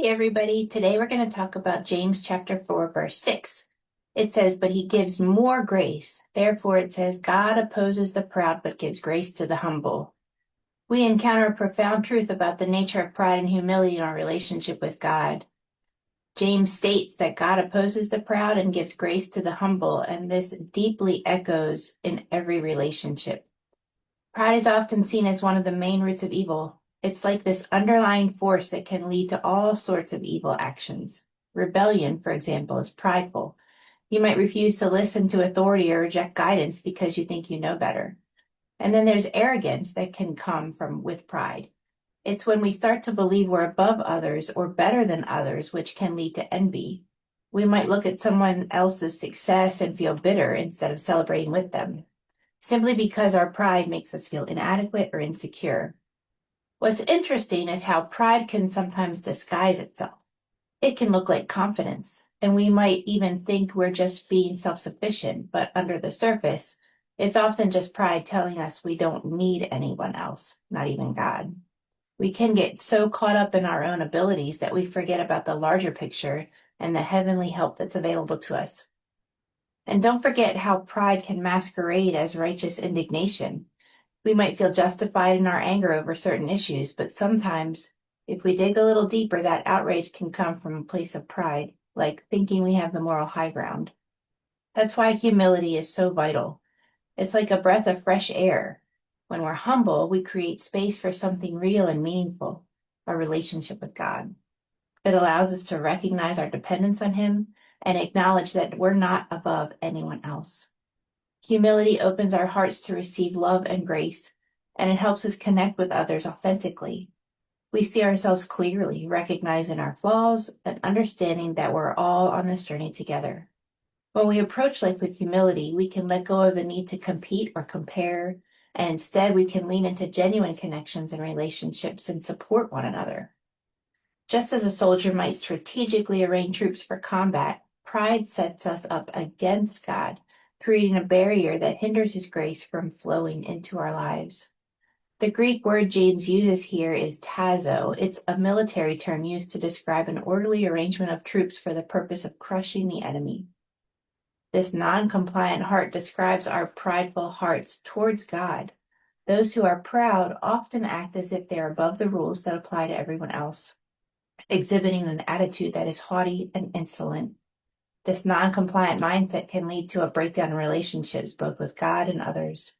Hey everybody, today we're going to talk about James chapter 4 verse 6. It says, "But he gives more grace. Therefore it says, God opposes the proud but gives grace to the humble." We encounter a profound truth about the nature of pride and humility in our relationship with God. James states that God opposes the proud and gives grace to the humble, and this deeply echoes in every relationship. Pride is often seen as one of the main roots of evil. It's like this underlying force that can lead to all sorts of evil actions. Rebellion, for example, is prideful. You might refuse to listen to authority or reject guidance because you think you know better. And then there's arrogance that can come from with pride. It's when we start to believe we're above others or better than others, which can lead to envy. We might look at someone else's success and feel bitter instead of celebrating with them, simply because our pride makes us feel inadequate or insecure. What's interesting is how pride can sometimes disguise itself. It can look like confidence, and we might even think we're just being self-sufficient, but under the surface, it's often just pride telling us we don't need anyone else, not even God. We can get so caught up in our own abilities that we forget about the larger picture and the heavenly help that's available to us. And don't forget how pride can masquerade as righteous indignation. We might feel justified in our anger over certain issues, but sometimes, if we dig a little deeper, that outrage can come from a place of pride, like thinking we have the moral high ground. That's why humility is so vital. It's like a breath of fresh air. When we're humble, we create space for something real and meaningful, a relationship with God. It allows us to recognize our dependence on Him and acknowledge that we're not above anyone else. Humility opens our hearts to receive love and grace, and it helps us connect with others authentically. We see ourselves clearly, recognizing our flaws and understanding that we're all on this journey together. When we approach life with humility, we can let go of the need to compete or compare, and instead we can lean into genuine connections and relationships and support one another. Just as a soldier might strategically arrange troops for combat, pride sets us up against God, creating a barrier that hinders His grace from flowing into our lives. The Greek word James uses here is tazo. It's a military term used to describe an orderly arrangement of troops for the purpose of crushing the enemy. This non-compliant heart describes our prideful hearts towards God. Those who are proud often act as if they are above the rules that apply to everyone else, exhibiting an attitude that is haughty and insolent. This non-compliant mindset can lead to a breakdown in relationships, both with God and others.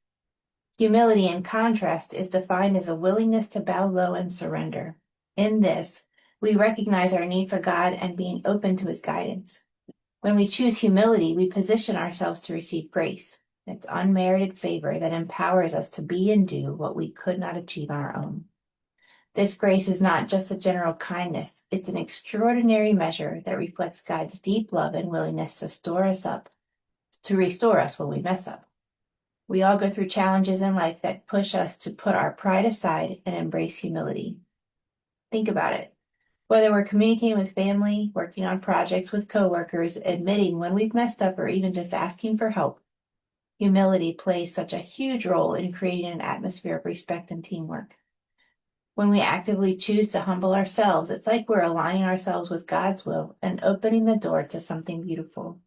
Humility, in contrast, is defined as a willingness to bow low and surrender. In this, we recognize our need for God and being open to His guidance. When we choose humility, we position ourselves to receive grace. It's unmerited favor that empowers us to be and do what we could not achieve on our own. This grace is not just a general kindness. It's an extraordinary measure that reflects God's deep love and willingness to restore us when we mess up. We all go through challenges in life that push us to put our pride aside and embrace humility. Think about it. Whether we're communicating with family, working on projects with coworkers, admitting when we've messed up, or even just asking for help, humility plays such a huge role in creating an atmosphere of respect and teamwork. When we actively choose to humble ourselves, it's like we're aligning ourselves with God's will and opening the door to something beautiful.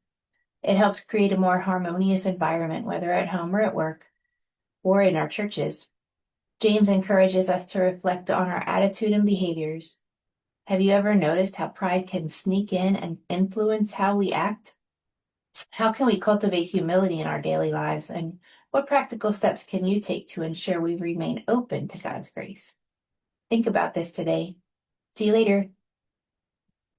It helps create a more harmonious environment, whether at home or at work, or in our churches. James encourages us to reflect on our attitude and behaviors. Have you ever noticed how pride can sneak in and influence how we act? How can we cultivate humility in our daily lives, and what practical steps can you take to ensure we remain open to God's grace? Think about this today. See you later.